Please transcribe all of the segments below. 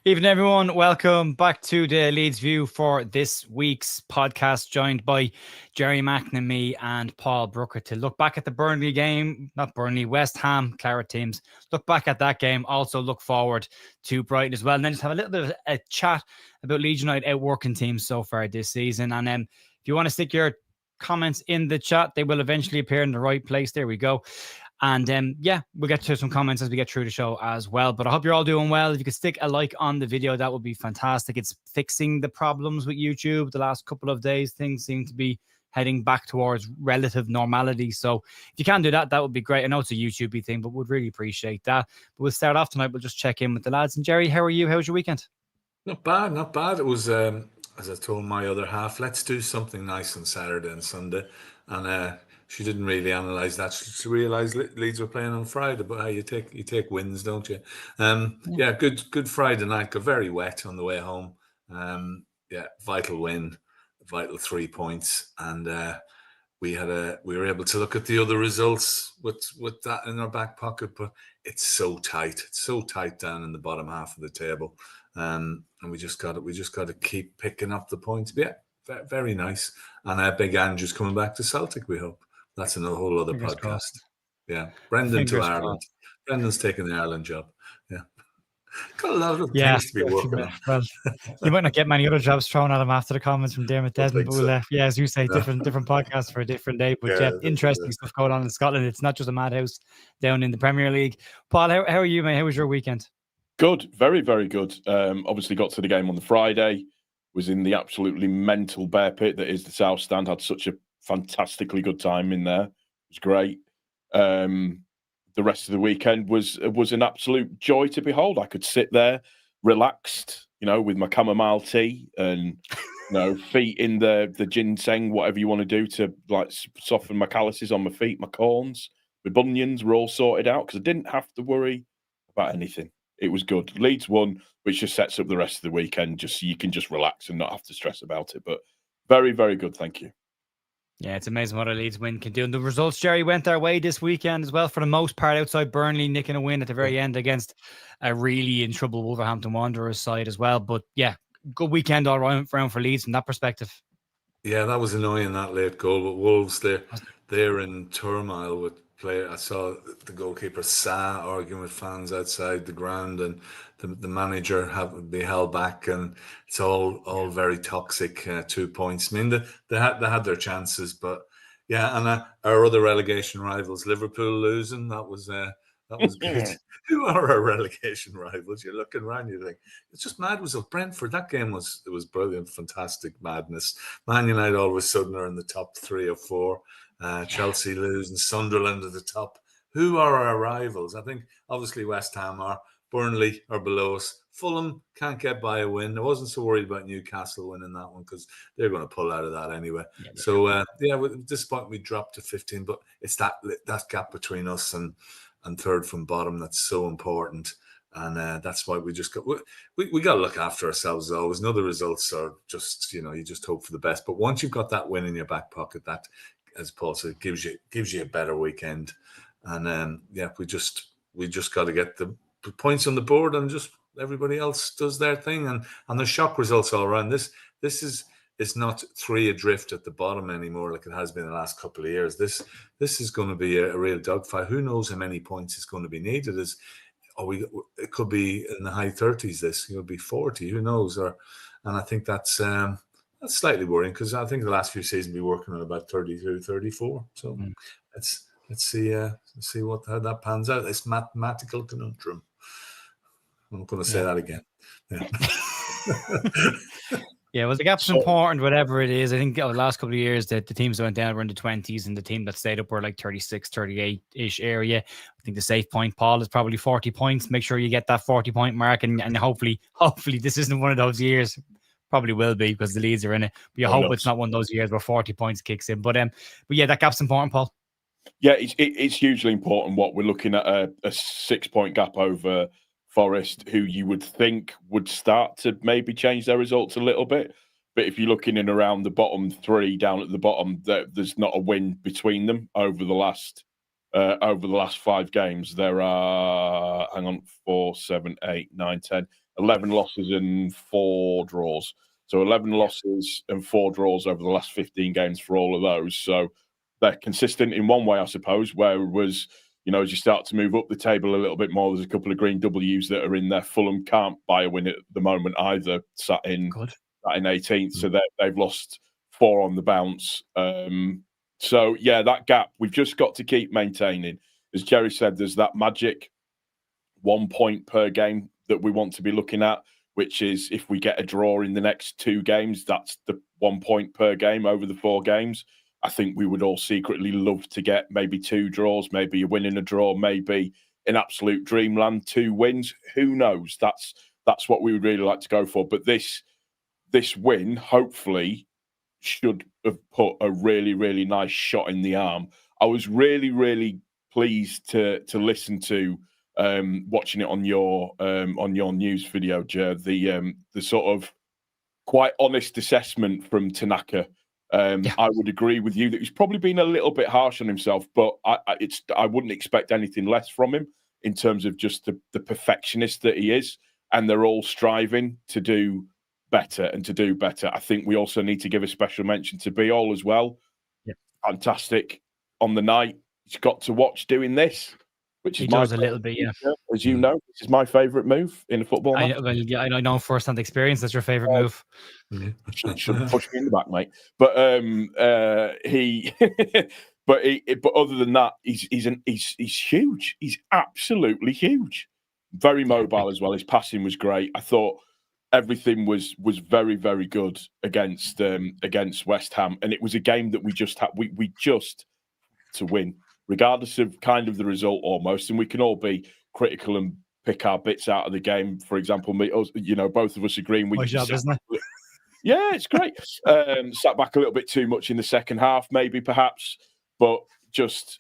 Evening, everyone. Welcome back to the Leeds View for this week's podcast, joined by Jerry McNamee and Paul Brooker to look back at the Burnley game, not Burnley, West Ham, Claret teams. Look back at that game. Also look forward to Brighton as well. And then just have a little bit of a chat about Leeds United outworking teams so far this season. And if you want to stick your comments in the chat, they will eventually appear in the right place. There we go. And we'll get to some comments as we get through the show as well. But I hope you're all doing well. If you could stick a like on the video, that would be fantastic. It's fixing the problems with YouTube. The last couple of days, things seem to be heading back towards relative normality. So if you can do that, that would be great. I know it's a YouTube thing, but would really appreciate that. But we'll start off tonight. We'll just check in with the lads. And Jerry, how are you? How was your weekend? Not bad, not bad. It was, as I told my other half, let's do something nice on Saturday and Sunday. And she didn't really analyse that. She realised Leeds were playing on Friday, but hey, you take wins, don't you? Good Friday night. Got very wet on the way home. Vital win, vital 3 points, and we were able to look at the other results with that in our back pocket. But it's so tight. It's so tight down in the bottom half of the table, and we just got to keep picking up the points. But yeah, very nice. And Big Andrew's coming back to Celtic, we hope. That's another whole other podcast. Crossed. Yeah. Brendan to Ireland. Brendan's taking the Ireland job. Yeah. Got a lot of things to be working on. Well, you might not get many other jobs thrown at him after the comments from Dermot Desmond. But we'll, as you say, different podcasts for a different day. But interesting stuff going on in Scotland. It's not just a madhouse down in the Premier League. Paul, how are you, mate? How was your weekend? Good. Very, very good. Obviously got to the game on the Friday. Was in the absolutely mental bear pit that is the South Stand. Had such a fantastically good time in there. It was great. The rest of the weekend was an absolute joy to behold. I could sit there relaxed, with my chamomile tea and feet in the ginseng, whatever you want to do to like soften my calluses on my feet, my corns, my bunions were all sorted out because I didn't have to worry about anything. It was good. Leeds won, which just sets up the rest of the weekend just so you can just relax and not have to stress about it. But very, very good. Thank you. Yeah, it's amazing what a Leeds win can do. And the results, Jerry, went their way this weekend as well, for the most part, outside Burnley, nicking a win at the very end against a really in trouble Wolverhampton Wanderers side as well. But yeah, good weekend all around for Leeds from that perspective. Yeah, that was annoying, that late goal. But Wolves, they're in turmoil with player. I saw the goalkeeper Sa arguing with fans outside the ground, and the manager be held back, and it's all very toxic. 2 points. I mean, they had their chances, but yeah. And our other relegation rivals, Liverpool losing, that was good. Who are our relegation rivals? You're looking around, you think it's just mad. Was it Brentford? That game was brilliant, fantastic madness. Man United all of a sudden are in the top 3 or 4. Chelsea losing, Sunderland at the top. Who are our rivals? I think obviously West Ham are. Burnley are below us. Fulham can't get by a win. I wasn't so worried about Newcastle winning that one because they're going to pull out of that anyway. At this point we dropped to 15, but it's that gap between us and third from bottom that's so important. And that's why we got to look after ourselves always. No, the results are just, you just hope for the best. But once you've got that win in your back pocket, that, as Paul said, gives you a better weekend. And we just got to get the points on the board, and just everybody else does their thing. And the shock results all around. This is not 3 adrift at the bottom anymore like it has been the last couple of years. This is going to be a real dogfight. Who knows how many points is going to be needed? It could be in the high 30s. This it'll be 40. Who knows? And I think that's slightly worrying because I think the last few seasons we working on about 32, 34. So let's see how that pans out. It's mathematical conundrum. I'm going to say that again. Yeah, well, the gap's important, whatever it is. I think the last couple of years that the teams that went down were in the 20s, and the team that stayed up were like 36, 38-ish area. I think the safe point, Paul, is probably 40 points. Make sure you get that 40-point mark, and hopefully this isn't one of those years. Probably will be because the Leeds are in it. But you hope it's not one of those years where 40 points kicks in. But yeah, that gap's important, Paul. Yeah, it's hugely important. What we're looking at a 6-point gap over Forest, who you would think would start to maybe change their results a little bit. But if you're looking in around the bottom 3 down at the bottom, there's not a win between them over the last 5 games. There are 4, 7, 8, 9, 10, 11 losses and 4 draws. So 11 losses and 4 draws over the last 15 games for all of those. So they're consistent in one way, I suppose, whereas, as you start to move up the table a little bit more, there's a couple of green W's that are in there. Fulham can't buy a win at the moment either, sat in 18th. So they've lost 4 on the bounce. So, yeah, that gap, we've just got to keep maintaining. As Jerry said, there's that magic 1 point per game that we want to be looking at, which is if we get a draw in the next 2 games, that's the 1 point per game over the 4 games. I think we would all secretly love to get maybe 2 draws, maybe a win and a draw, maybe in absolute dreamland 2 wins. Who knows? That's what we would really like to go for. But this win, hopefully, should have put a really, really nice shot in the arm. I was really, really pleased to listen to watching it on your news video, Jer, the sort of quite honest assessment from Tanaka. I would agree with you that he's probably been a little bit harsh on himself, but I wouldn't expect anything less from him in terms of just the perfectionist that he is, and they're all striving to do better and to do better. I think we also need to give a special mention to Biol as well. Yeah. Fantastic on the night. He's got to watch doing this, which is a little bit, yeah. As you know, this is my favourite move in a football match. I know first-hand experience. That's your favourite move. Shouldn't push me in the back, mate. But but other than that, he's huge. He's absolutely huge. Very mobile as well. His passing was great. I thought everything was very, very good against West Ham, and it was a game that we just had. We just to win, regardless of kind of the result almost. And we can all be critical and pick our bits out of the game. For example, both of us agreeing we job, isn't it? Yeah, it's great. Sat back a little bit too much in the second half, maybe perhaps, but just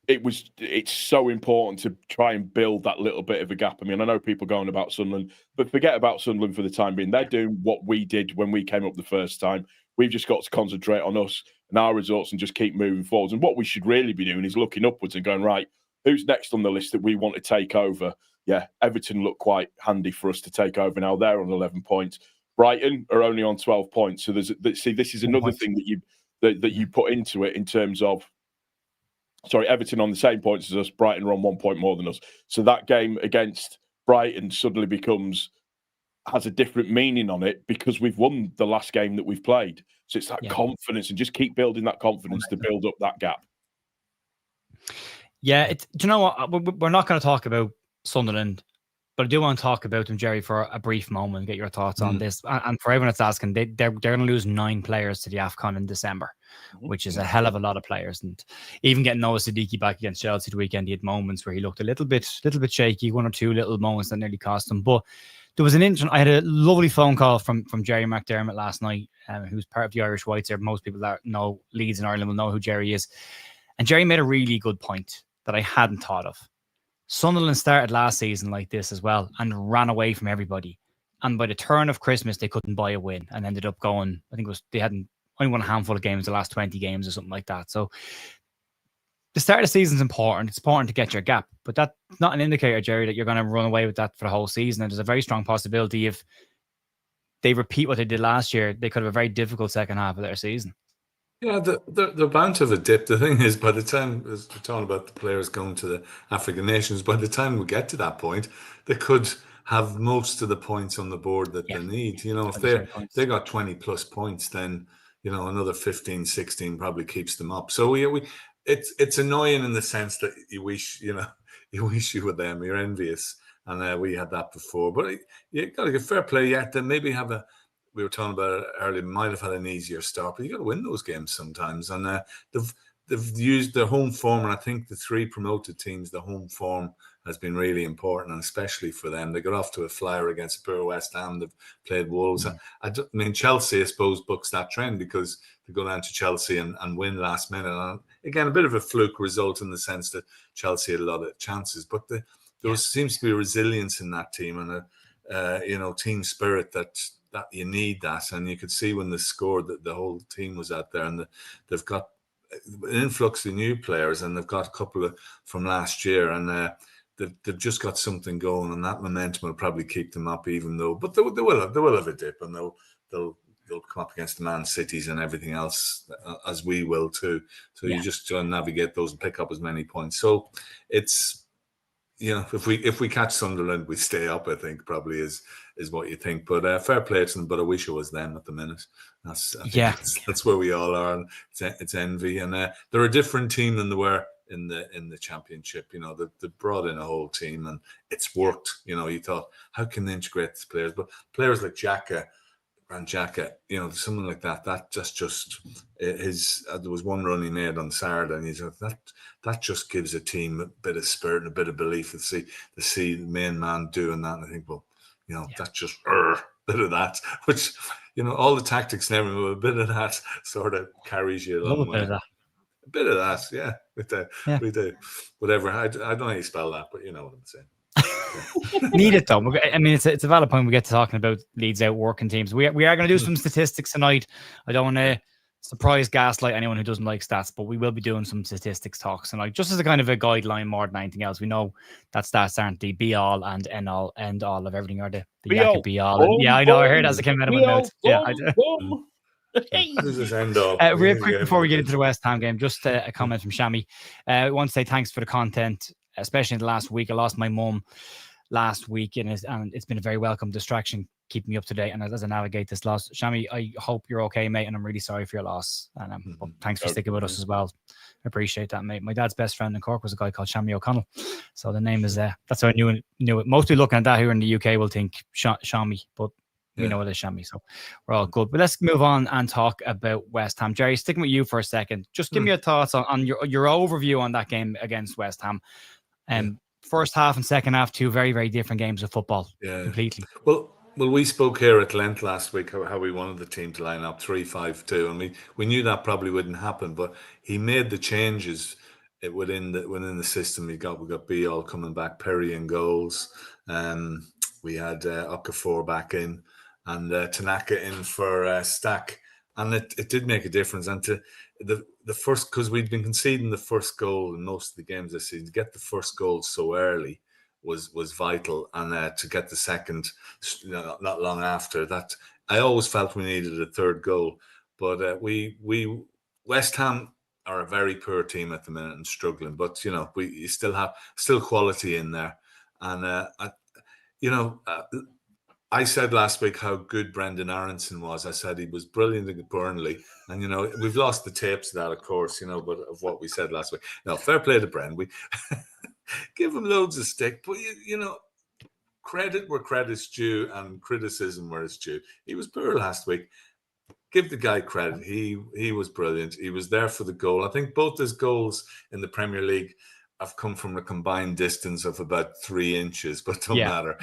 it's so important to try and build that little bit of a gap. I mean, I know people going about Sunderland, but forget about Sunderland for the time being. They're doing what we did when we came up the first time. We've just got to concentrate on us and our results and just keep moving forwards. And what we should really be doing is looking upwards and going, right, who's next on the list that we want to take over? Yeah, Everton look quite handy for us to take over now. They're on 11 points. Brighton are only on 12 points. So this is another thing that you put into it in terms of, Everton on the same points as us. Brighton are on 1 point more than us. So that game against Brighton suddenly has a different meaning on it because we've won the last game that we've played. So it's that confidence, and just keep building that confidence to build up that gap. Yeah, do you know what? We're not going to talk about Sunderland, but I do want to talk about them, Jerry, for a brief moment and get your thoughts on this. And for everyone that's asking, they're going to lose 9 players to the AFCON in December, which is a hell of a lot of players. And even getting Noah Siddiqui back against Chelsea the weekend, he had moments where he looked a little bit shaky, 1 or 2 little moments that nearly cost him. But there was I had a lovely phone call from Jerry McDermott last night, who's part of the Irish Whites here. Most people that know Leeds in Ireland will know who Jerry is. And Jerry made a really good point that I hadn't thought of. Sunderland started last season like this as well and ran away from everybody. And by the turn of Christmas, they couldn't buy a win and ended up going, I think they hadn't only won a handful of games the last 20 games or something like that. So the start of the season is important. It's important to get your gap, but that's not an indicator, Jerry, that you're going to run away with that for the whole season. And there's a very strong possibility if they repeat what they did last year, they could have a very difficult second half of their season. Yeah, they're bound to have a dip. The thing is, by the time, as we're talking about the players going to the African nations, by the time we get to that point, they could have most of the points on the board that they need. If they got 20 plus points, then another 15, 16 probably keeps them up. So it's annoying in the sense that you wish you were them. You're envious, and we had that before. But you got to give fair play. Yet then maybe have we were talking about it earlier, might have had an easier start, but you got to win those games sometimes. And they've used their home form, and I think the 3 promoted teams, the home form has been really important, and especially for them. They got off to a flyer against poor West Ham. They've played Wolves. I mean, Chelsea, I suppose, bucks that trend because they go down to Chelsea and win last minute. And again, a bit of a fluke result in the sense that Chelsea had a lot of chances, but there seems to be resilience in that team and a team spirit that you need that. And you could see when they scored that the whole team was out there, and they've got an influx of new players, and they've got a couple from last year, and they've just got something going, and that momentum will probably keep them up. Even though, but they will have a dip, and they'll come up against the Man Cities and everything else, as we will too. So you just try and navigate those and pick up as many points. So it's, if we catch Sunderland, we stay up, I think probably is what you think. But fair play to them. But I wish it was them at the minute. That's where we all are. And it's envy, and they're a different team than they were in the Championship. They've brought in a whole team, and it's worked. You thought, how can they integrate these players? But players like Grand Xhaka, someone like that just his. There was one run he made on Saturday, and he said that just gives a team a bit of spirit and a bit of belief to see the main man doing that. And I think, well, that's just a bit of that, which all the tactics and everything, a bit of that sort of carries you a long way. A bit of that, yeah. We do. Whatever. I don't know how you spell that, but you know what I'm saying. Need it though. I mean, it's a valid point. We get to talking about Leeds out working teams. We are going to do some statistics tonight. I don't want to surprise, gaslight anyone who doesn't like stats, but we will be doing some statistics talks tonight, just as a kind of a guideline more than anything else. We know that stats aren't the be all and end all of everything, or the be all. Yeah, I know. I heard as it came out of my notes. Yeah, I do. Real quick before we get into the West Ham game, just a comment from Shami. I want to say thanks for the content, especially in the last week. I lost my mum last week, and it's been a very welcome distraction, keeping me up to date. And as I navigate this loss, Shami, I hope you're okay, mate, and I'm really sorry for your loss. And thanks for sticking with us as well. I appreciate that, mate. My dad's best friend in Cork was a guy called Shami O'Connell, so the name is that's how I knew it. Most people looking at that here in the UK will think Shami, but we know it is Shami, so we're all good. But let's move on and talk about West Ham. Jerry, sticking with you for a second, just give me your thoughts on your overview on that game against West Ham. First half and second half, two very, very different games of football, completely. Well, we spoke here at length last week how we wanted the team to line up 3-5-2, and we knew that probably wouldn't happen. But he made the changes within the system. We got Biol coming back, Perry in goals. We had Okafor back in, and Tanaka in for Stack, and it did make a difference. And to the first, because we'd been conceding the first goal in most of the games this season, to get the first goal so early was vital, and to get the second not long after that. I always felt we needed a third goal, but we West Ham are a very poor team at the minute and struggling, but you still have quality in there. And I said last week how good Brendan Aronson was. I said he was brilliant at Burnley. And, we've lost the tapes of that, of course, but of what we said last week. No, fair play to Brendan. We give him loads of stick. But, credit where credit's due and criticism where it's due. He was poor last week. Give the guy credit. He was brilliant. He was there for the goal. I think both his goals in the Premier League have come from a combined distance of about 3 inches, but don't matter.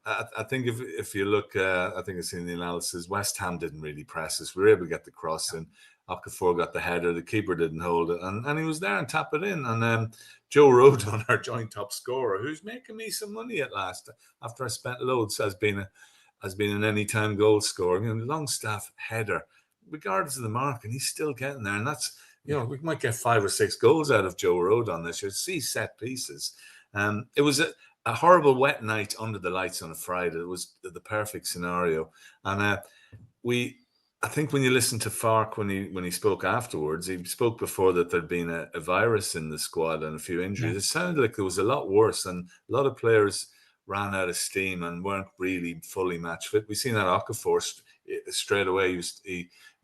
I think if you look, I think I've seen the analysis, West Ham didn't really press us. We were able to get the cross in. Okafor got the header. The keeper didn't hold it. And he was there and tap it in. And Joe Rodon, our joint top scorer, who's making me some money at last, after I spent loads, has been an anytime goal scorer. Longstaff header, regardless of the mark, and he's still getting there. And that's, we might get 5 or 6 goals out of Joe Rodon this year. See set pieces. It was a horrible wet night under the lights on a Friday. It was the perfect scenario. And I think when you listen to Farke when he spoke afterwards, he spoke before that there'd been a virus in the squad and a few injuries. It sounded like it was a lot worse, and a lot of players ran out of steam and weren't really fully match fit. We seen that Okafor straight away.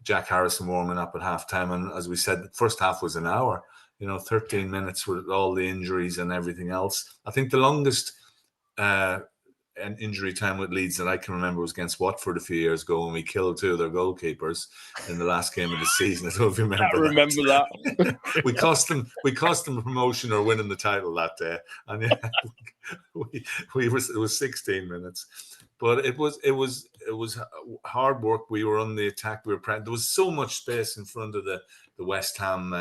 Jack Harrison warming up at halftime, and as we said, the first half was an hour. 13 minutes with all the injuries and everything else. I think the longest an injury time with Leeds that I can remember was against Watford a few years ago when we killed 2 of their goalkeepers in the last game of the season. I don't know if you remember. I remember that. we cost them promotion or winning the title that day, and it was 16 minutes, but it was hard work. We were on the attack. There was so much space in front of the West Ham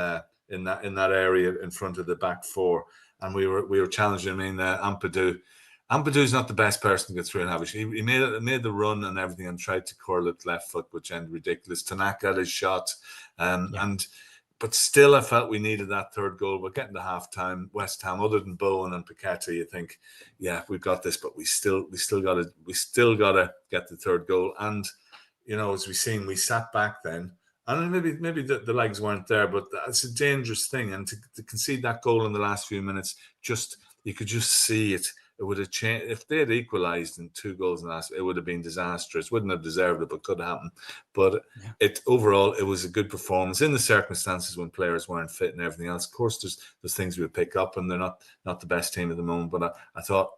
in that area in front of the back four, and we were challenging. I mean, Ampadu not the best person to get through and have it. He made the run and everything and tried to curl it left foot, which ended ridiculous. Tanaka had his shot, and but still, I felt we needed that third goal. But getting to halftime, West Ham, other than Bowen and Paqueta, you think, yeah, we've got this, but we still got to get the third goal. And as we've seen, we sat back then, and maybe the legs weren't there, but that's a dangerous thing. And to concede that goal in the last few minutes, you could just see it. It would have changed if they had equalised in 2 goals in the last. It would have been disastrous. Wouldn't have deserved it, but could happen. But overall, it was a good performance in the circumstances when players weren't fit and everything else. Of course, there's things we would pick up, and they're not the best team at the moment. But I thought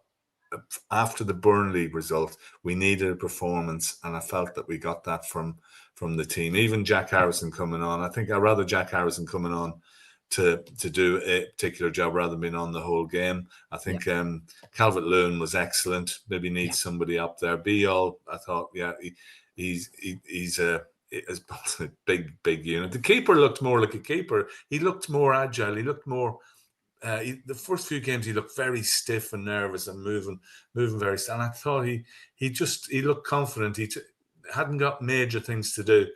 after the Burnley result, we needed a performance, and I felt that we got that from the team. Even Jack Harrison coming on, I think I'd rather Jack Harrison coming on to do a particular job rather than being on the whole game. I think Calvert-Lewin was excellent. Maybe needs somebody up there. Beal, I thought, he's a big unit. The keeper looked more like a keeper. He looked more agile. He looked more. The first few games he looked very stiff and nervous and moving very slow. And I thought he looked confident. He hadn't got major things to do,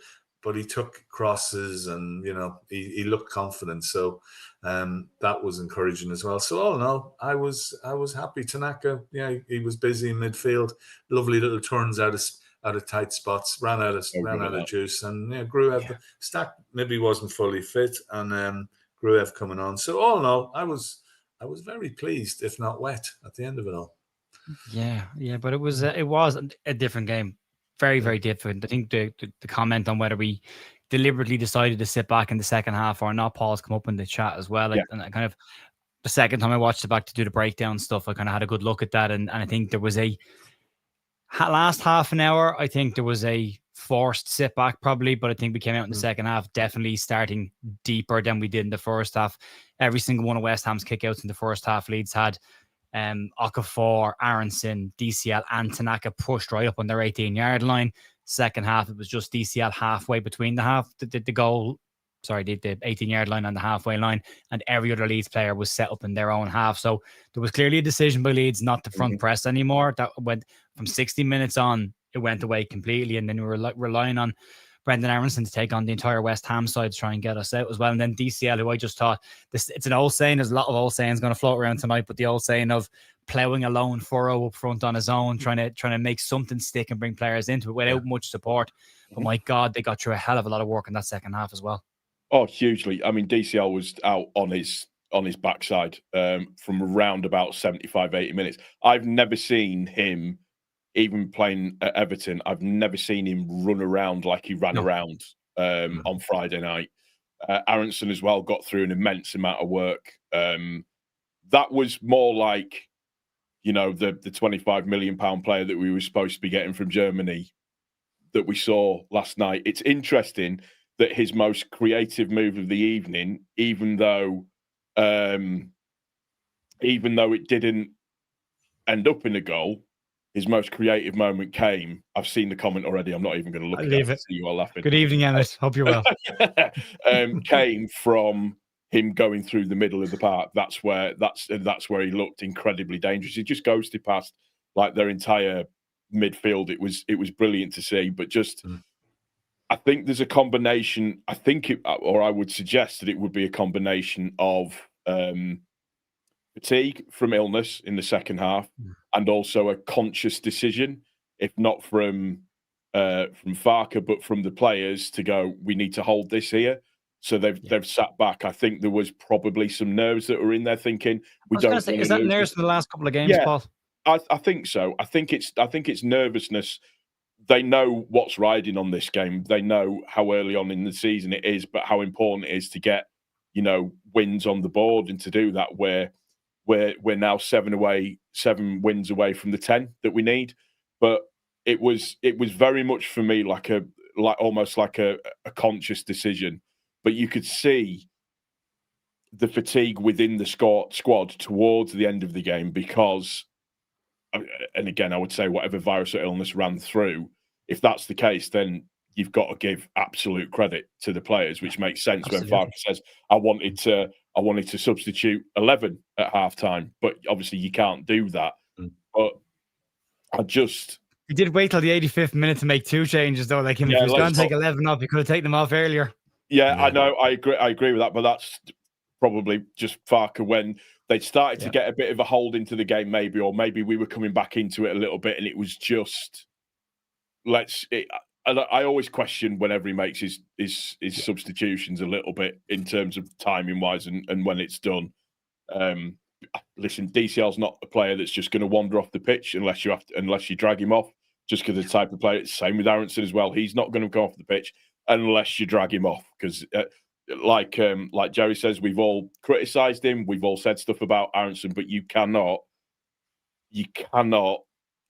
but he took crosses and he looked confident. So that was encouraging as well. So all in all, I was happy. Tanaka, he was busy in midfield. Lovely little turns out of tight spots. Ran out of juice, and Gruev Stack maybe wasn't fully fit, and Gruev coming on. So all in all, I was very pleased, if not wet, at the end of it all. Yeah, but it was a different game. Very, very different. I think the comment on whether we deliberately decided to sit back in the second half or not, Paul's come up in the chat as well. And I kind of, the second time I watched it back to do the breakdown stuff, I kind of had a good look at that. And I think there was last half an hour, I think there was a forced sit back probably, but I think we came out in the second half definitely starting deeper than we did in the first half. Every single one of West Ham's kickouts in the first half, Leeds had Okafor, Aronson, DCL and Tanaka pushed right up on their 18-yard line. Second half, it was just DCL halfway between the 18-yard line and the halfway line, and every other Leeds player was set up in their own half. So there was clearly a decision by Leeds not to front press anymore. That went from 60 minutes on, it went away completely, and then we were relying on Brendan Aronson to take on the entire West Ham side to try and get us out as well. And then DCL, who I just thought, it's an old saying, there's a lot of old sayings going to float around tonight, but the old saying of ploughing a lone furrow up front on his own, trying to make something stick and bring players into it without much support. But my God, they got through a hell of a lot of work in that second half as well. Oh, hugely. I mean, DCL was out on his backside from around about 75, 80 minutes. I've never seen him, even playing at Everton, I've never seen him run around like he ran around on Friday night. Aronson as well got through an immense amount of work. That was more like, the £25 million player that we were supposed to be getting from Germany that we saw last night. It's interesting that his most creative move of the evening, even though it didn't end up in a goal, his most creative moment came. I've seen the comment already. I'm not even going to look at it. See you all laughing. Good evening, Emmett. Hope you're well. Came from him going through the middle of the park. That's where he looked incredibly dangerous. He just ghosted past like their entire midfield. It was brilliant to see. But just, I think there's a combination. I would suggest that it would be a combination of fatigue from illness in the second half, and also a conscious decision, if not from Farke, but from the players to go, we need to hold this here. So they've sat back. I think there was probably some nerves that were in there thinking we don't. Is that nerves from the last couple of games, Paul? I think so. I think it's nervousness. They know what's riding on this game. They know how early on in the season it is, but how important it is to get wins on the board, and to do that we're now 7 wins away from the 10 that we need. But it was very much for me almost like a conscious decision. But you could see the fatigue within the squad towards the end of the game, because, and again, I would say whatever virus or illness ran through, if that's the case, then you've got to give absolute credit to the players, which makes sense. Absolutely. When Farke says, I wanted to substitute 11 at halftime, but obviously you can't do that. But he did wait till the 85th minute to make 2 changes, though. Like, if he was going to take 11 off, he could have taken them off earlier. Yeah, I know. I agree with that, but that's probably just Farker when they started to get a bit of a hold into the game, maybe, or maybe we were coming back into it a little bit, and it was just I always question whenever he makes his substitutions a little bit in terms of timing wise and when it's done. Listen, DCL's not a player that's just going to wander off the pitch unless you drag him off. Just because the type of player. It's the same with Aronson as well. He's not going to go off the pitch unless you drag him off. Because, like Jerry says, we've all criticised him. We've all said stuff about Aronson, but you cannot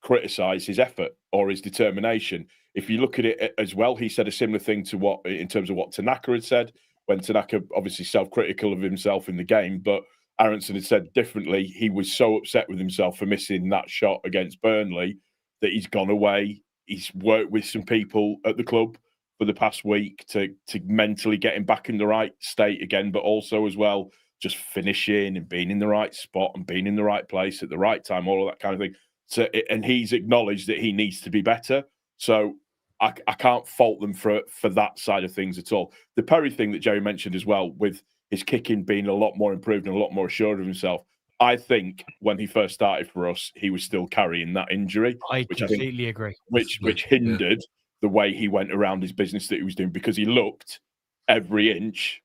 criticise his effort or his determination. If you look at it as well, he said a similar thing to in terms of what Tanaka had said, when Tanaka obviously self-critical of himself in the game, but Aronson had said differently. He was so upset with himself for missing that shot against Burnley that he's gone away. He's worked with some people at the club for the past week to mentally get him back in the right state again, but also as well, just finishing and being in the right spot and being in the right place at the right time, all of that kind of thing. So, and he's acknowledged that he needs to be better. So I can't fault them for that side of things at all. The Perry thing that Jerry mentioned as well, with his kicking being a lot more improved and a lot more assured of himself. I think when he first started for us, he was still carrying that injury. I completely agree. Which hindered the way he went around his business that he was doing, because he looked every inch,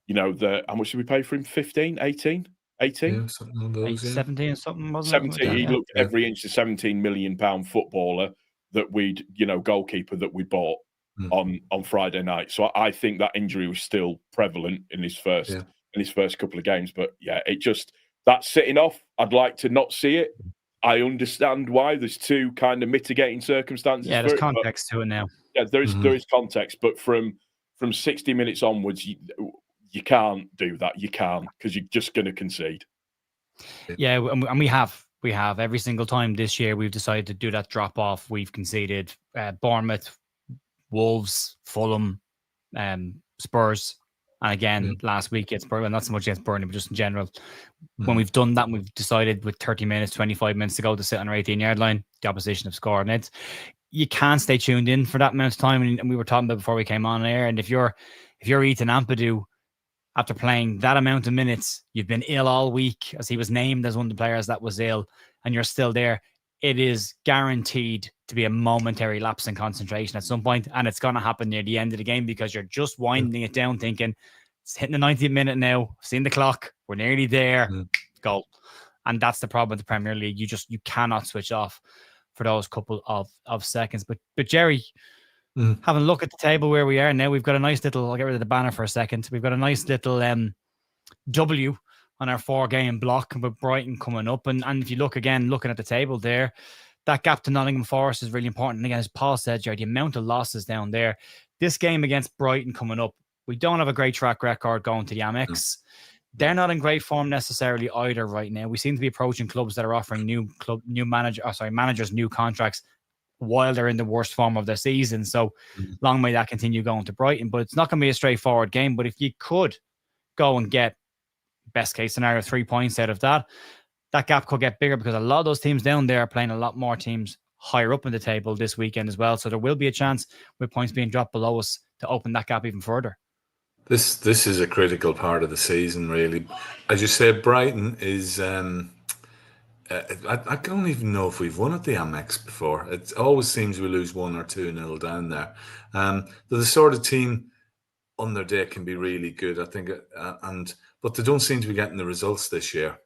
how much did we pay for him? 15, 18? 18? Yeah, something like those, 17 or something, wasn't 17. it? He looked every inch the £17 million footballer that goalkeeper that we bought on Friday night. So I think that injury was still prevalent in his first couple of games. But yeah, that's sitting off. I'd like to not see it. I understand why. There's two kind of mitigating circumstances. Yeah, there's context to it now. Yeah, there is context, but from 60 minutes onwards, you can't do that. You can't, because you're just going to concede. Yeah, and we have every single time this year we've decided to do that drop off. We've conceded. Bournemouth, Wolves, Fulham, Spurs, and again last week it's Burnley. Not so much against Burnley, but just in general. When we've done that, we've decided with 30 minutes, 25 minutes to go to sit on our 18-yard line, the opposition have scored. And you can't stay tuned in for that amount of time. And we were talking about before we came on air. And if you're Ethan Ampadu, after playing that amount of minutes, you've been ill all week, as he was named as one of the players that was ill, and you're still there, it is guaranteed to be a momentary lapse in concentration at some point, and it's going to happen near the end of the game, because you're just winding it down thinking, it's hitting the 90th minute now, seeing the clock, we're nearly there, goal. And that's the problem with the Premier League. You cannot switch off for those couple of seconds. But Jerry, having a look at the table where we are now, we've got a nice little, I'll get rid of the banner for a second. We've got a nice little W on our 4-game block with Brighton coming up. And if you look again, looking at the table there, that gap to Nottingham Forest is really important. And again, as Paul said, Jerry, the amount of losses down there. This game against Brighton coming up, we don't have a great track record going to the Amex. They're not in great form necessarily either right now. We seem to be approaching clubs that are offering managers new contracts while they're in the worst form of their season. So long may that continue going to Brighton. But it's not going to be a straightforward game. But if you could go and get, best case scenario, 3 points out of that gap could get bigger, because a lot of those teams down there are playing a lot more teams higher up in the table this weekend as well. So there will be a chance with points being dropped below us to open that gap even further. This is a critical part of the season, really. As you said, Brighton is... I don't even know if we've won at the Amex before. It always seems we lose 1 or 2-0 down there. They're the sort of team on their day can be really good, I think, but they don't seem to be getting the results this year.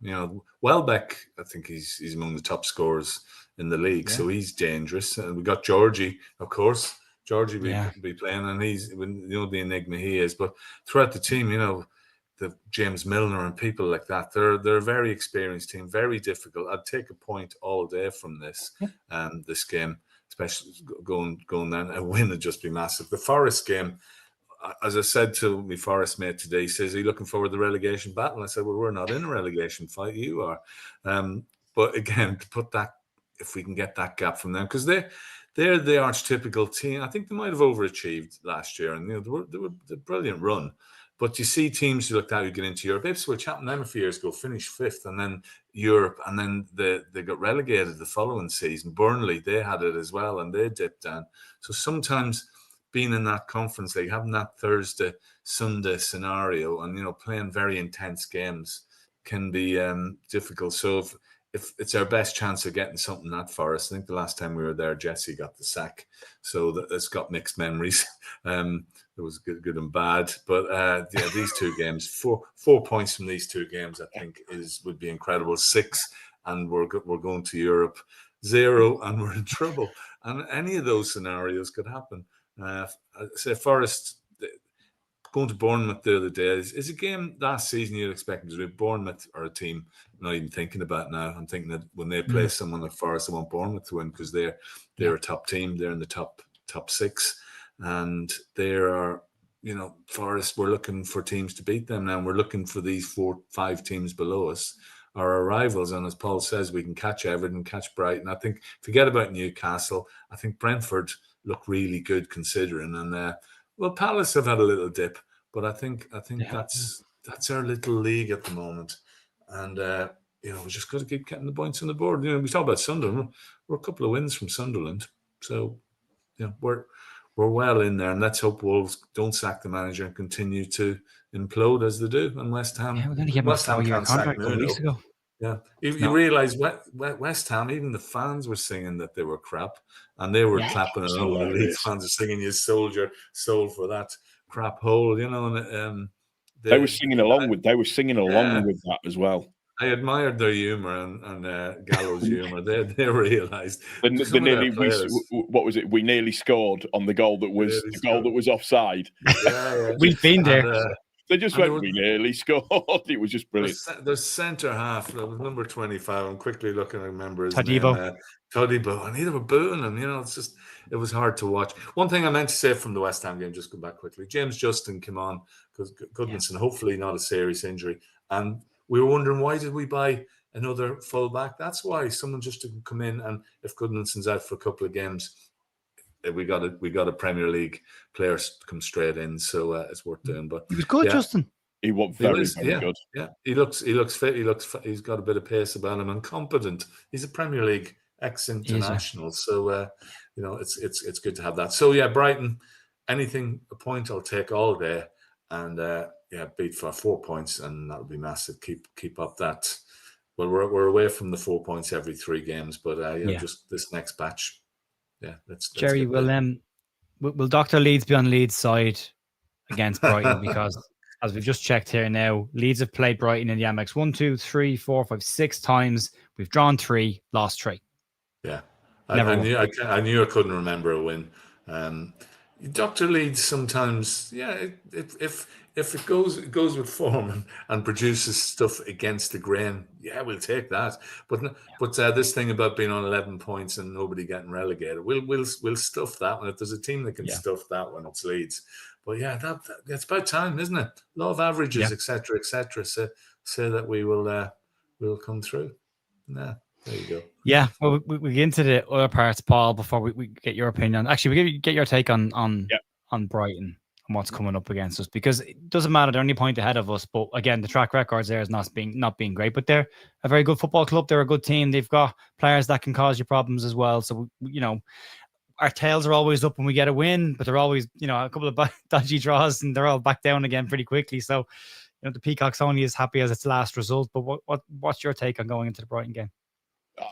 Welbeck, I think he's among the top scorers in the league, so he's dangerous. And we got Georgie, of course. Georgie will be playing, and he's the enigma he is. But throughout the team, the James Milner and people like that, they're a very experienced team, very difficult. I'd take a point all day from this game, especially going down. A win would just be massive. The Forest game, as I said to my Forest mate today, he says, "Are you looking forward to the relegation battle?" I said, "Well, we're not in a relegation fight, you are." But again, to put that, if we can get that gap from them, because they're the archetypical team. I think they might have overachieved last year, and they were a brilliant run. But you see teams you looked at who get into Europe. Ipswich happened to them a few years ago, finished 5th, and then Europe, and then they got relegated the following season. Burnley, they had it as well, and they dipped down. So sometimes being in that Conference League, having that Thursday, Sunday scenario, and playing very intense games can be difficult. So if it's our best chance of getting something that far, I think the last time we were there, Jesse got the sack, so it's got mixed memories. It was good and bad, but these two games, 4 points from these two games, I think would be incredible. 6, and we're going to Europe. 0, and we're in trouble. And any of those scenarios could happen. Say Forest going to Bournemouth the other day is a game last season you'd expect them to do. Bournemouth are a team I'm not even thinking about now. I'm thinking that when they play someone like Forest, I want Bournemouth to win because they're a top team. They're in the top 6, and they are. Forest. We're looking for teams to beat them now. And we're looking for these 4-5 teams below us are our rivals. And as Paul says, we can catch Everton, catch Brighton. I think forget about Newcastle. I think Brentford look really good considering. And Palace have had a little dip, but I think that's our little league at the moment. And we just got to keep getting the points on the board. We talk about Sunderland. We're a couple of wins from Sunderland, so we're well in there. And let's hope Wolves don't sack the manager and continue to implode as they do. And West Ham, we're going to get West Ham can't sack Nuno. Weeks ago. Yeah, you realise West Ham, even the fans were singing that they were crap, and they were clapping along. The Leeds fans are singing "You sold your soul for that crap hole," And they were singing along with that as well. I admired their humour and Gallo's humour. They realised they nearly what was it? We nearly scored on the goal that was offside. Yeah. We've been there. They just went, we nearly scored. It was just brilliant. The centre half, number 25, I'm quickly looking to remember his Todibo. name. Todibo. And they were booing him. It was hard to watch. One thing I meant to say from the West Ham game, just go back quickly. James Justin came on because Goodmanson, hopefully not a serious injury. And we were wondering, why did we buy another full-back? That's why. Someone just didn't come in. And if Goodmanson's out for a couple of games, we got a Premier League player come straight in, so it's worth doing. But he was good, Justin. He was very good. Yeah, he looks fit. He's got a bit of pace about him and competent. He's a Premier League ex-international, so it's good to have that. So Brighton, anything a point I'll take all day, and beat for 4 points, and that would be massive. Keep up that. Well, we're away from the 4 points every 3 games, but just this next batch. Yeah, let's Jerry, will Dr. Leeds be on Leeds' side against Brighton? Because as we've just checked here now, Leeds have played Brighton in the Amex 1, 2, 3, 4, 5, 6 times. We've drawn 3, lost 3. Yeah, I knew I couldn't remember a win. Dr. Leeds sometimes, if it goes with form and produces stuff against the grain, we'll take that. But this thing about being on 11 points and nobody getting relegated, we'll stuff that one. If there's a team that can stuff that one, it's Leeds. But that's about time, isn't it? Law of averages, etc., say that we will come through. Nah. There you go. Yeah, well, we get into the other parts, Paul, before we get your opinion. Actually, we get your take on Brighton and what's coming up against us, because it doesn't matter. They're only a point ahead of us, but again, the track records there is not being great. But they're a very good football club. They're a good team. They've got players that can cause you problems as well. So our tails are always up when we get a win, but they're always a couple of dodgy draws, and they're all back down again pretty quickly. So the Peacock's only as happy as its last result. But what's your take on going into the Brighton game?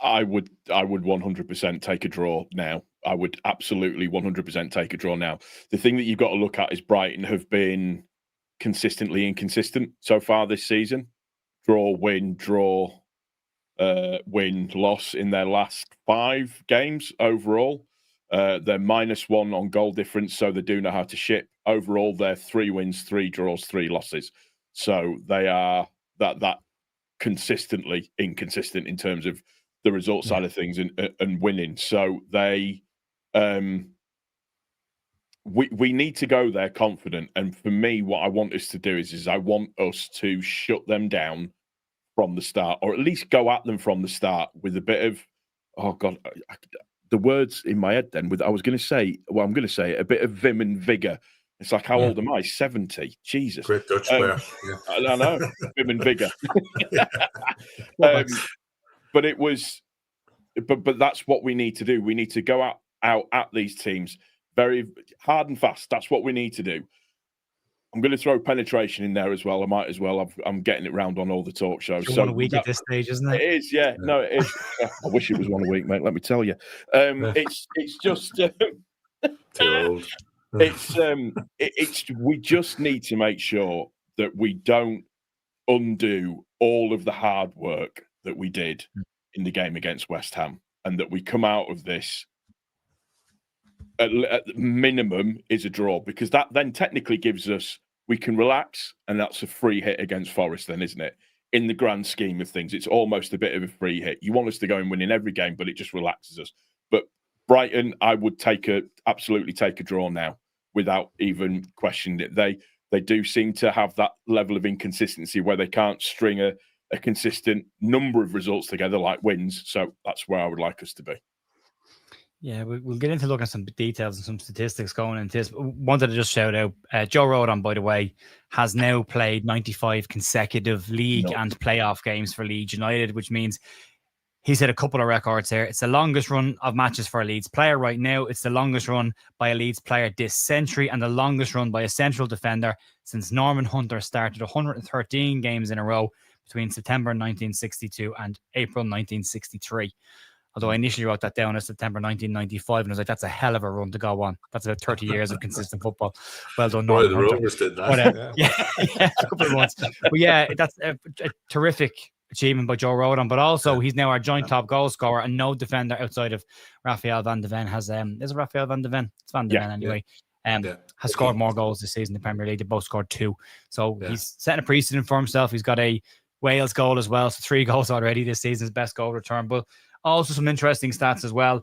I would 100% take a draw now. I would absolutely 100% take a draw now. The thing that you've got to look at is Brighton have been consistently inconsistent so far this season. Draw, win, loss in their last 5 games overall. They're -1 on goal difference, so they do know how to ship. Overall, they're 3 wins, 3 draws, 3 losses. So they are that consistently inconsistent in terms of the result side of things and winning. So they we need to go there confident. And for me, what I want us to do is I want us to shut them down from the start, or at least go at them from the start with a bit of, the words in my head then, I'm going to say a bit of vim and vigour. It's like, how old am I? 70. Jesus. Great Dutch player. I know. Vim and vigour. But that's what we need to do. We need to go out at these teams very hard and fast. That's what we need to do. I'm going to throw penetration in there as well. I might as well. I'm getting it round on all the talk shows. So one a week at this stage, isn't it? It is, yeah. No, it is. I wish it was one a week, mate. Let me tell you. It's just Too old. it's we just need to make sure that we don't undo all of the hard work that we did in the game against West Ham, and that we come out of this at the minimum is a draw, because that then technically gives us, we can relax, and that's a free hit against Forest then, isn't it? In the grand scheme of things, it's almost a bit of a free hit. You want us to go and win in every game, but it just relaxes us. But Brighton, I would absolutely take a draw now without even questioning it. They do seem to have that level of inconsistency where they can't string a consistent number of results together like wins. So that's where I would like us to be. Yeah, we'll get into looking at some details and some statistics going into this. Wanted to just shout out Joe Rodon, by the way, has now played 95 consecutive league and playoff games for Leeds United, which means he's hit a couple of records here. It's the longest run of matches for a Leeds player right now. It's the longest run by a Leeds player this century, and the longest run by a central defender since Norman Hunter started 113 games in a row between September 1962 and April 1963. Although I initially wrote that down as September 1995, and I was like, that's a hell of a run to go on. That's about 30 years of consistent football. Well done, Norman Boy, the Hunter. Rovers did that. But, yeah, a couple of months. But yeah, that's a terrific achievement by Joe Rodon. But also, he's now our joint top goal scorer, and no defender outside of Raphael van de Ven has, is it Raphael van de Ven? It's Van de Ven anyway. Has scored more goals this season in the Premier League. They both scored 2. So he's setting a precedent for himself. He's got a Wales goal as well. So 3 goals already this season, his best goal return. But also some interesting stats as well.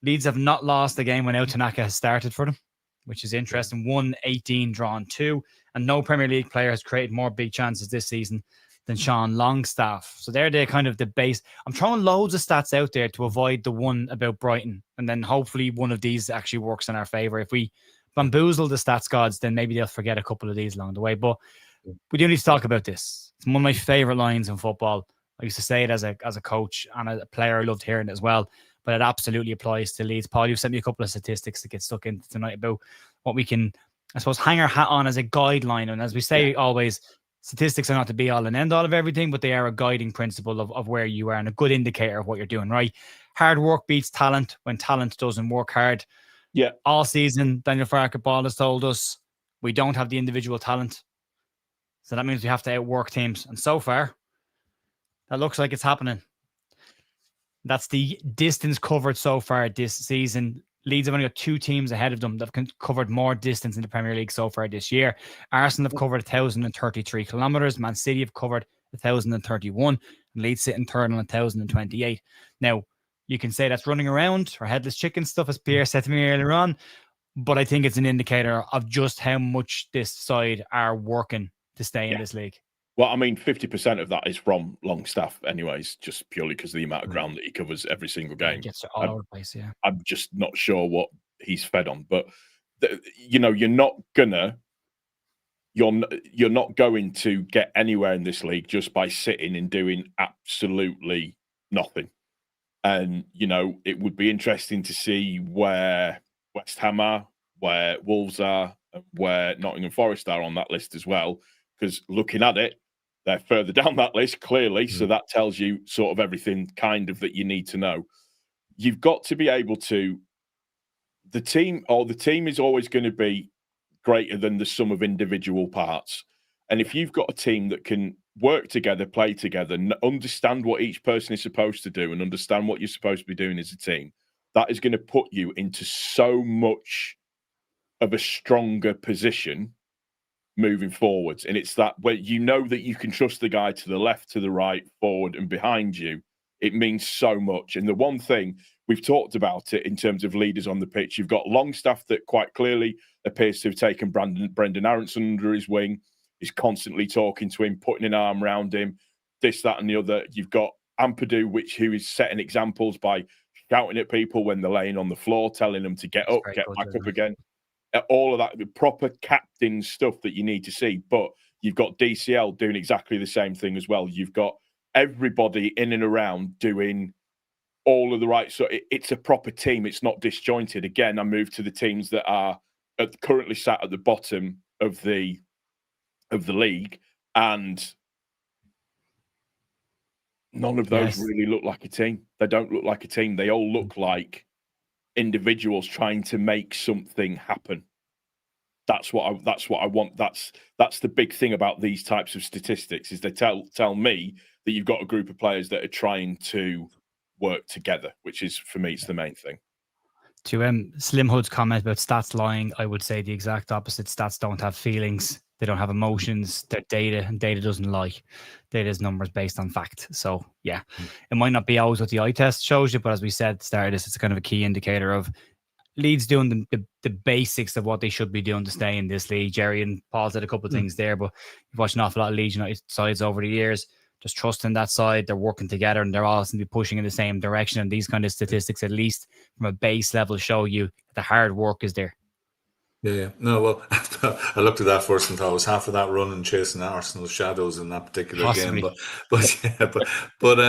Leeds have not lost a game when El Tanaka has started for them, which is interesting. 1-18, drawn 2. And no Premier League player has created more big chances this season than Sean Longstaff. So they're kind of the base. I'm throwing loads of stats out there to avoid the one about Brighton. And then hopefully one of these actually works in our favour. If we bamboozle the stats gods, then maybe they'll forget a couple of these along the way. But we do need to talk about this. It's one of my favourite lines in football. I used to say it as a coach and a player. I loved hearing it as well. But it absolutely applies to Leeds. Paul, you've sent me a couple of statistics to get stuck into tonight about what we can, I suppose, hang our hat on as a guideline. And as we say always, statistics are not the be all and end all of everything, but they are a guiding principle of where you are and a good indicator of what you're doing, right? Hard work beats talent when talent doesn't work hard. Yeah. All season, Daniel Farke-Ball has told us we don't have the individual talent. So that means we have to outwork teams. And so far, that looks like it's happening. That's the distance covered so far this season. Leeds have only got 2 teams ahead of them that have covered more distance in the Premier League so far this year. Arsenal have covered 1,033 kilometres. Man City have covered 1,031. And Leeds sit in third on 1,028. Now, you can say that's running around or headless chicken stuff, as Pierre said to me earlier on. But I think it's an indicator of just how much this side are working to stay in this league. Well, I mean, 50% of that is from Longstaff anyways, just purely because of the amount of ground that he covers every single game. He gets all over the place, yeah. I'm just not sure what he's fed on. But, you're not going to get anywhere in this league just by sitting and doing absolutely nothing. And, it would be interesting to see where West Ham are, where Wolves are, and where Nottingham Forest are on that list as well. Because looking at it, they're further down that list, clearly. So that tells you sort of everything kind of that you need to know. You've got to be able to... The team is always going to be greater than the sum of individual parts. And if you've got a team that can work together, play together, understand what each person is supposed to do and understand what you're supposed to be doing as a team, that is going to put you into so much of a stronger position moving forwards. And it's that where you know that you can trust the guy to the left, to the right, forward and behind you. It means so much. And the one thing we've talked about it in terms of leaders on the pitch, you've got Longstaff that quite clearly appears to have taken Brendan Aronson under his wing. He's constantly talking to him, putting an arm around him, this, that and the other. You've got Ampadu, who is setting examples by shouting at people when they're laying on the floor, telling them to get up, get back up again. All of that, the proper captain stuff that you need to see. But you've got DCL doing exactly the same thing as well. You've got everybody in and around doing all of the right. So it's a proper team. It's not disjointed. Again, I move to the teams that are currently sat at the bottom of the league, and none of those really look like a team. They don't look like a team. They all look like individuals trying to make something happen. That's what I want. That's the big thing about these types of statistics, is they tell me that you've got a group of players that are trying to work together, which is, for me, it's the main thing. To Slim Hood's comment about stats lying, I would say the exact opposite. Stats don't have feelings. They don't have emotions. They're data, and data doesn't lie. Data is numbers based on fact. So, yeah, it might not be always what the eye test shows you, but as we said at the start of this, it's kind of a key indicator of Leeds doing the basics of what they should be doing to stay in this league. Jerry and Paul said a couple of things there, but you've watched an awful lot of Leeds United sides over the years. Just trusting that side, they're working together, and they're all going to be pushing in the same direction. And these kind of statistics, at least from a base level, show you the hard work is there. Yeah. No, well, I looked at that first and thought it was half of that run and chasing Arsenal's shadows in that particular game. But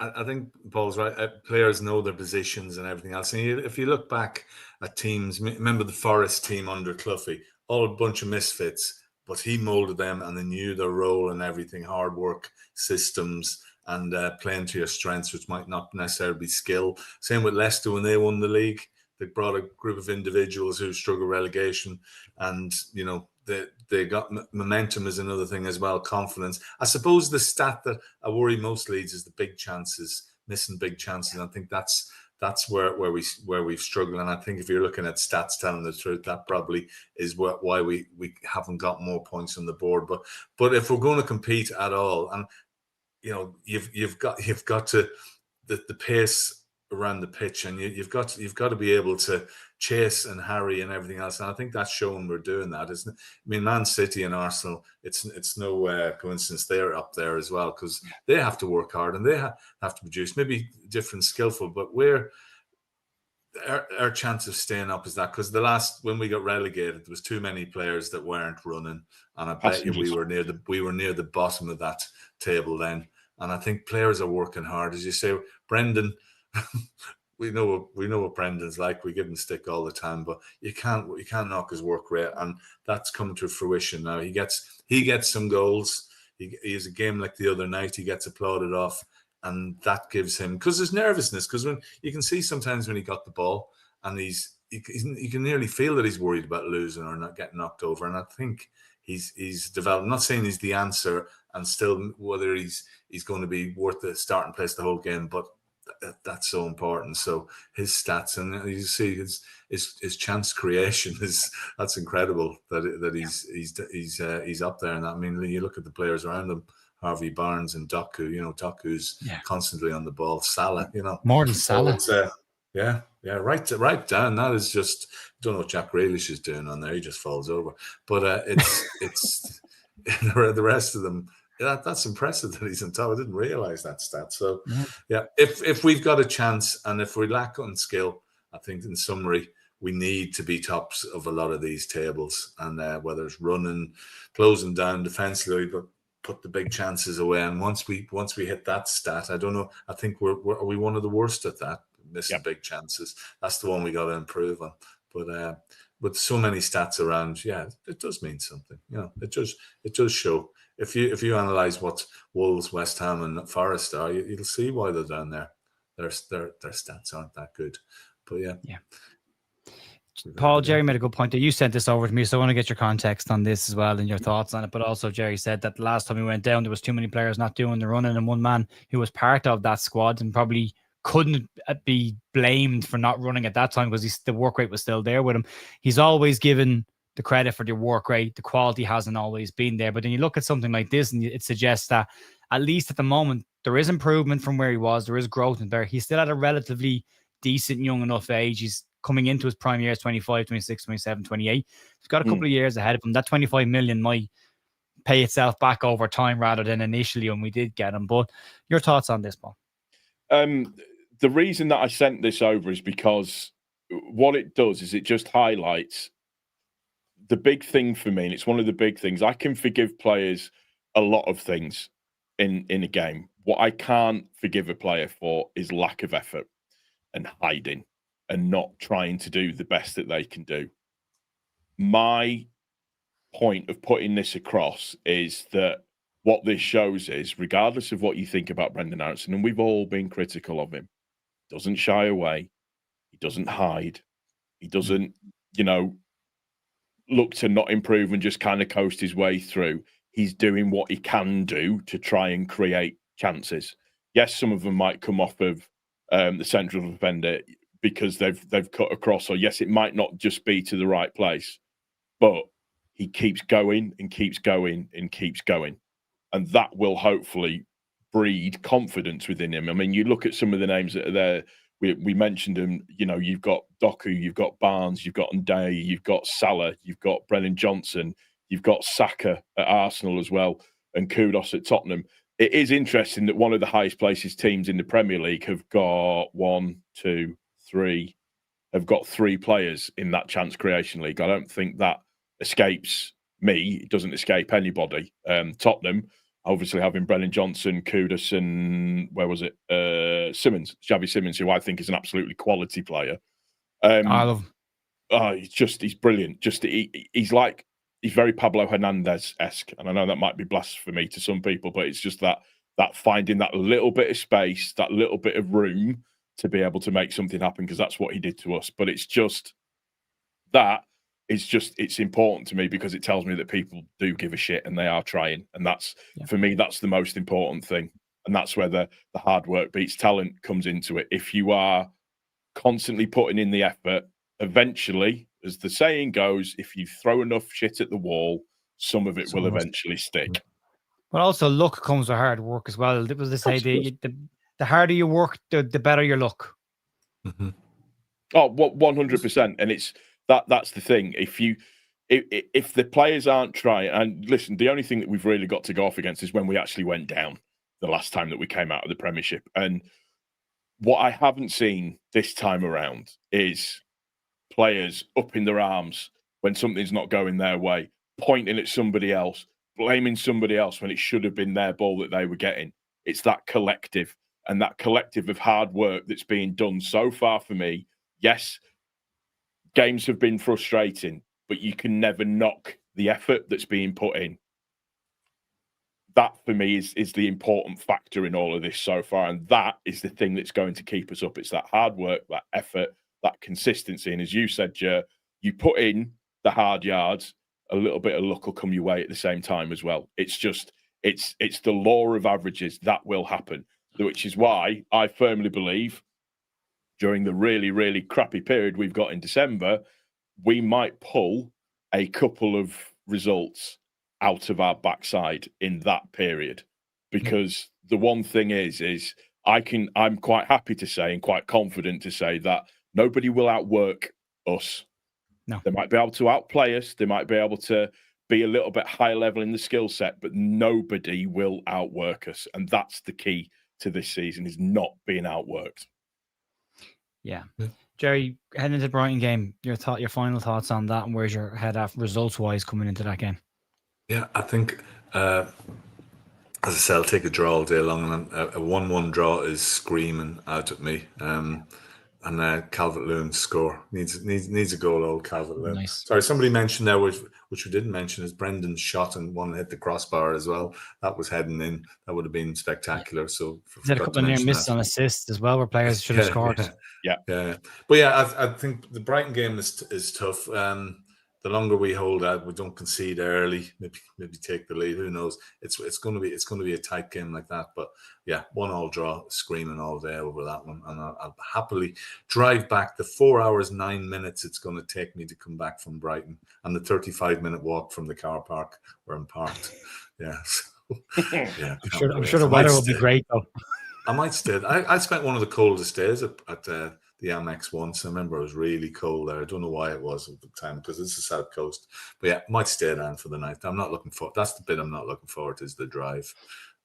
I think Paul's right. Players know their positions and everything else. And if you look back at teams, remember the Forest team under Cloughy, all a bunch of misfits, but he molded them and they knew their role and everything, hard work, systems, and playing to your strengths, which might not necessarily be skill. Same with Leicester when they won the league. They brought a group of individuals who struggled relegation, and they got momentum is another thing as well. Confidence. I suppose the stat that I worry most Leeds is the big chances, missing big chances. I think that's where we've struggled. And I think if you're looking at stats telling the truth, that probably is why we haven't got more points on the board. But if we're going to compete at all, and you've got to the pace around the pitch, and you've got to be able to chase and harry and everything else. And I think that's shown we're doing that, isn't it? I mean, Man City and Arsenal, it's no coincidence they're up there as well, because they have to work hard and they have to produce, maybe different skillful, but our chance of staying up is that, because when we got relegated, there was too many players that weren't running, and I bet you we were near the bottom of that table then. And I think players are working hard, as you say. Brendan, we know what Brendan's like. We give him stick all the time, but you can't knock his work rate, and that's come to fruition now. He gets some goals. He has a game like the other night. He gets applauded off, and that gives him, because there's nervousness. Because when you can see sometimes when he got the ball, and you can nearly feel that he's worried about losing or not getting knocked over. And I think he's developed. I'm not saying he's the answer, and still whether he's going to be worth the starting place the whole game, but that's so important. So his stats, and you see his chance creation that's incredible that he's up there. And I mean, you look at the players around him, Harvey Barnes and Doku. Doku's constantly on the ball. Salah, more than Salah. So right down. That is just, I don't know what Jack Grealish is doing on there. He just falls over. But it's the rest of them. That's impressive that he's on top. I didn't realize that stat. So, if we've got a chance, and if we lack on skill, I think in summary, we need to be tops of a lot of these tables. And whether it's running, closing down defensively, but put the big chances away. And once we hit that stat, I don't know. I think are we one of the worst at that, missing big chances. That's the one we got to improve on. But with so many stats around, it does mean something. It does show. If you analyze what Wolves, West Ham, and Forest are, you'll see why they're down there. Their stats aren't that good. But yeah. Paul, Jerry made a good point there. You sent this over to me, so I want to get your context on this as well and your thoughts on it. But also, Jerry said that the last time we went down, there was too many players not doing the running, and one man who was part of that squad and probably couldn't be blamed for not running at that time because the work rate was still there with him. He's always given the credit for the work rate. The quality hasn't always been there. But then you look at something like this and it suggests that at least at the moment, there is improvement from where he was. There is growth in there. He's still at a relatively decent young enough age. He's coming into his prime years, 25, 26, 27, 28. He's got a couple of years ahead of him. That 25 million might pay itself back over time rather than initially when we did get him. But your thoughts on this, Paul? The reason that I sent this over is because what it does is it just highlights the big thing for me, and it's one of the big things. I can forgive players a lot of things in a game, what I can't forgive a player for is lack of effort and hiding and not trying to do the best that they can do. My point of putting this across is that what this shows is, regardless of what you think about Brendan Aronson, and we've all been critical of him, doesn't shy away, he doesn't hide, he doesn't, look to not improve and just kind of coast his way through. He's doing what he can do to try and create chances. Yes, some of them might come off of the central defender because they've cut across, or yes, it might not just be to the right place, but he keeps going and keeps going and keeps going. And that will hopefully breed confidence within him. I mean, you look at some of the names that are there. We mentioned them. You've got Doku, you've got Barnes, you've got Ndeye, you've got Salah, you've got Brennan Johnson, you've got Saka at Arsenal as well, and Kudos at Tottenham. It is interesting that one of the highest places teams in the Premier League have got three players in that chance creation league. I don't think that escapes me. It doesn't escape anybody. Tottenham, obviously having Brennan Johnson, Kudus, and Xavi Simons, who I think is an absolutely quality player. I love him. He's brilliant. He's very Pablo Hernandez-esque, and I know that might be blasphemy to some people, but it's just that finding that little bit of space, that little bit of room to be able to make something happen, because that's what he did to us. But it's important to me because it tells me that people do give a shit and they are trying. And for me, that's the most important thing. And that's where the hard work beats talent comes into it. If you are constantly putting in the effort, eventually, as the saying goes, if you throw enough shit at the wall, some of it will eventually stick. But also, luck comes with hard work as well. It was to say the harder you work, the better your luck. Mm-hmm. Oh, 100%. And it's that's the thing. If the players aren't trying, and listen, the only thing that we've really got to go off against is when we actually went down the last time that we came out of the Premiership. And what I haven't seen this time around is players upping their arms when something's not going their way, pointing at somebody else, blaming somebody else when it should have been their ball that they were getting. It's that collective, and that collective of hard work that's being done so far for me. Yes, games have been frustrating, but you can never knock the effort that's being put in. That, for me, is the important factor in all of this so far, and that is the thing that's going to keep us up. It's that hard work, that effort, that consistency. And as you said, Jer, you put in the hard yards, a little bit of luck will come your way at the same time as well. It's the law of averages that will happen, which is why I firmly believe during the really, really crappy period we've got in December, we might pull a couple of results out of our backside in that period. Because the one thing is I'm quite happy to say and quite confident to say that nobody will outwork us. No. They might be able to outplay us. They might be able to be a little bit higher level in the skill set, but nobody will outwork us. And that's the key to this season, is not being outworked. Yeah. Jerry, heading into the Brighton game, your final thoughts on that, and where's your head at results-wise coming into that game? Yeah, I think, as I said, I'll take a draw all day long, and a 1-1 draw is screaming out at me. And Calvert-Lewin score needs a goal. Old Calvert-Lewin. Nice. Sorry, somebody mentioned there, which we didn't mention, is Brendan's shot and one hit the crossbar as well. That was heading in. That would have been spectacular. So there's a couple of near misses on assists as well, where players should have scored. Yeah. But yeah, I think the Brighton game is tough. The longer we hold out, we don't concede early, maybe take the lead. Who knows? It's going to be a tight game like that. But yeah, 1-1 draw, screaming all day over that one, and I'll happily drive back the 4 hours 9 minutes it's going to take me to come back from Brighton, and the 35-minute walk from the car park where I'm parked. Yeah, yeah. I'm sure the weather will be great though. I might stay. I spent one of the coldest days at the Amex once. I remember it was really cold there. I don't know why it was at the time, because it's the South Coast. But yeah, might stay down for the night. I'm not looking forward. That's the bit I'm not looking forward to, is the drive.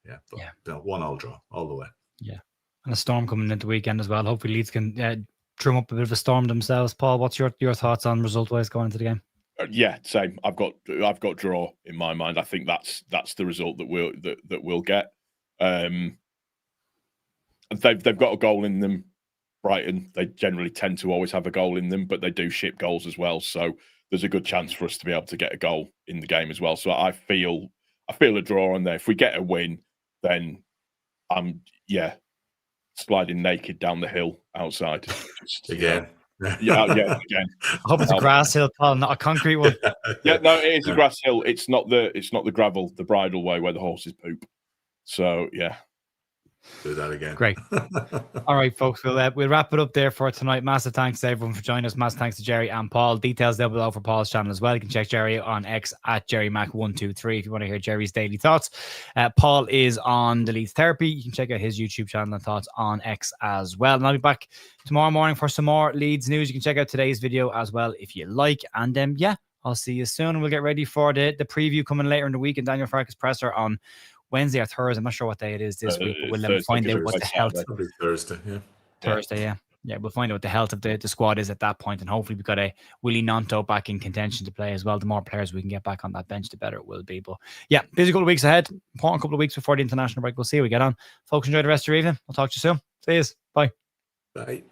Yeah, but no, 1-1 draw all the way. Yeah, and a storm coming into the weekend as well. Hopefully Leeds can drum up a bit of a storm themselves. Paul, what's your thoughts on result-wise going into the game? Yeah, same. I've got draw in my mind. I think that's the result that we'll get. they've got a goal in them. Brighton, they generally tend to always have a goal in them, but they do ship goals as well. So there's a good chance for us to be able to get a goal in the game as well. So I feel a draw on there. If we get a win, then I'm sliding naked down the hill outside. Again. Again. I hope it's a grass hill, Paul, not a concrete one. No, it is a grass hill. It's not the gravel, the bridle way where the horses poop. So yeah. Do that again. Great. All right, folks. We'll wrap it up there for tonight. Massive thanks to everyone for joining us. Massive thanks to Jerry and Paul. Details down below for Paul's channel as well. You can check Jerry on X at JerryMac123 if you want to hear Jerry's daily thoughts. Paul is on the Leeds Therapy. You can check out his YouTube channel and thoughts on X as well. And I'll be back tomorrow morning for some more Leeds news. You can check out today's video as well if you like. And I'll see you soon. And we'll get ready for the preview coming later in the week and Daniel Farkas presser on Wednesday or Thursday. I'm not sure what day it is this week, but we'll find out what the health. Probably Thursday, yeah. Thursday, yeah. We'll find out what the health of the squad is at that point, and hopefully we've got a Willie Nanto back in contention to play as well. The more players we can get back on that bench, the better it will be. But busy couple of weeks ahead. Important couple of weeks before the international break. We'll see how we get on. Folks, enjoy the rest of your evening. I'll talk to you soon. See you. Bye. Bye.